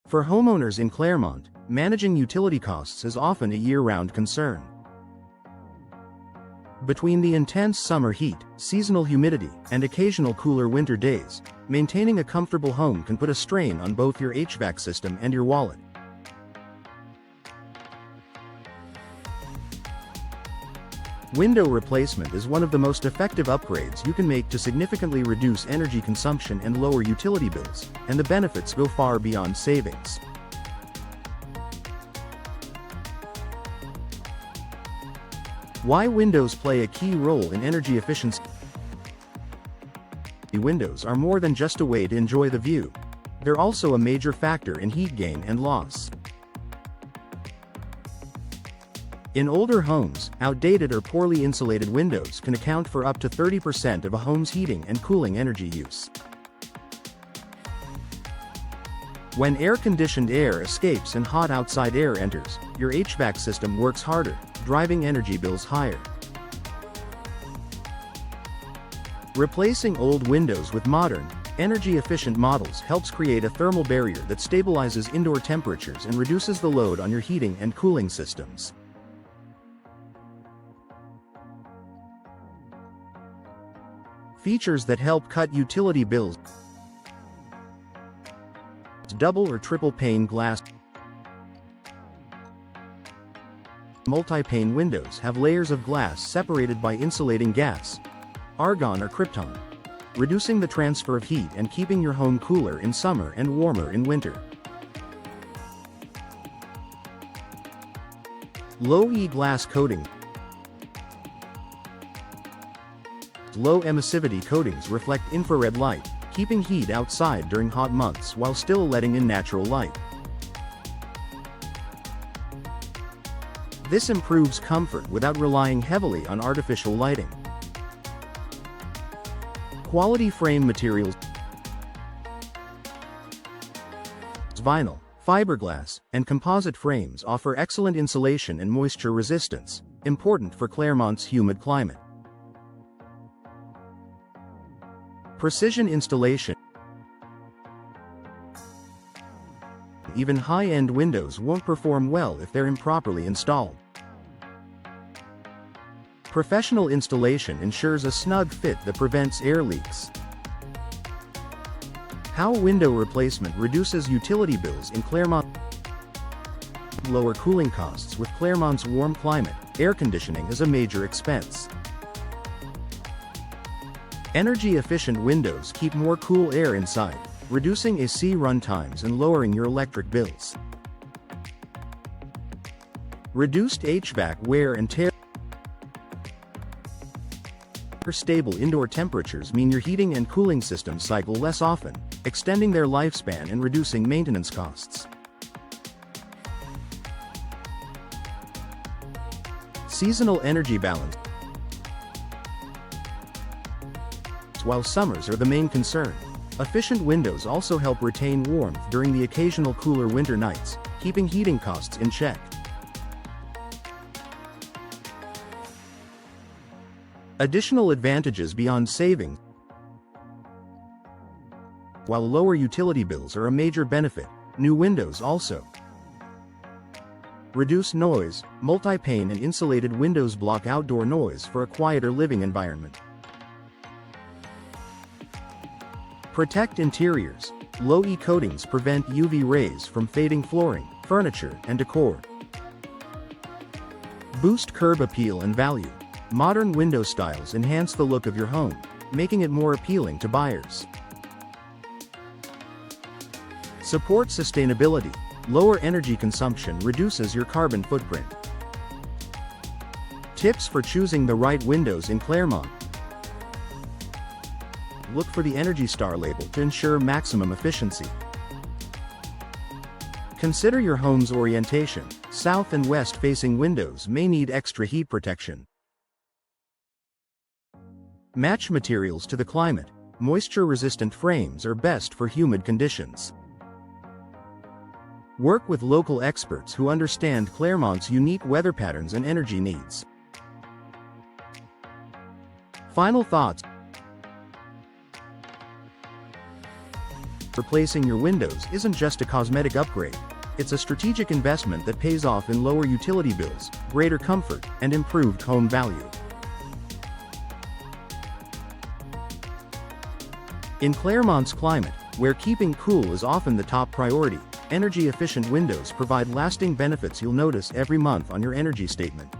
For homeowners in Clermont, managing utility costs is often a year-round concern. Between the intense summer heat, seasonal humidity, and occasional cooler winter days, maintaining a comfortable home can put a strain on both your HVAC system and your wallet. Window replacement is one of the most effective upgrades you can make to significantly reduce energy consumption and lower utility bills, and the benefits go far beyond savings. Why windows play a key role in energy efficiency. Windows are more than just a way to enjoy the view. They're also a major factor in heat gain and loss. In older homes, outdated or poorly insulated windows can account for up to 30% of a home's heating and cooling energy use. When air-conditioned air escapes and hot outside air enters, your HVAC system works harder, driving energy bills higher. Replacing old windows with modern, energy-efficient models helps create a thermal barrier that stabilizes indoor temperatures and reduces the load on your heating and cooling systems. Features that help cut utility bills. Double or triple pane glass. Multi-pane windows have layers of glass separated by insulating gas, argon or krypton, reducing the transfer of heat and keeping your home cooler in summer and warmer in winter. Low-E glass coating. Low emissivity coatings reflect infrared light, keeping heat outside during hot months while still letting in natural light. This improves comfort without relying heavily on artificial lighting. Quality frame materials. Vinyl, fiberglass, and composite frames offer excellent insulation and moisture resistance, important for Clermont's humid climate. Precision installation. Even high-end windows won't perform well if they're improperly installed. Professional installation ensures a snug fit that prevents air leaks. How window replacement reduces utility bills in Clermont. Lower cooling costs. With Clermont's warm climate, air conditioning is a major expense. Energy-efficient windows keep more cool air inside, reducing AC run times and lowering your electric bills. Reduced HVAC wear and tear. Stable indoor temperatures mean your heating and cooling systems cycle less often, extending their lifespan and reducing maintenance costs. Seasonal energy balance. While summers are the main concern, efficient windows also help retain warmth during the occasional cooler winter nights, keeping heating costs in check. Additional advantages beyond savings. While lower utility bills are a major benefit, new windows also reduce noise. Multi-pane and insulated windows block outdoor noise for a quieter living environment. Protect interiors. Low-E coatings prevent UV rays from fading flooring, furniture, and decor. Boost curb appeal and value. Modern window styles enhance the look of your home, making it more appealing to buyers. Support sustainability. Lower energy consumption reduces your carbon footprint. Tips for choosing the right windows in Clermont. Look for the Energy Star label to ensure maximum efficiency. Consider your home's orientation. South and west-facing windows may need extra heat protection. Match materials to the climate. Moisture-resistant frames are best for humid conditions. Work with local experts who understand Clermont's unique weather patterns and energy needs. Final thoughts. Replacing your windows isn't just a cosmetic upgrade. It's a strategic investment that pays off in lower utility bills, greater comfort, and improved home value. In Clermont's climate, where keeping cool is often the top priority, energy-efficient windows provide lasting benefits you'll notice every month on your energy statement.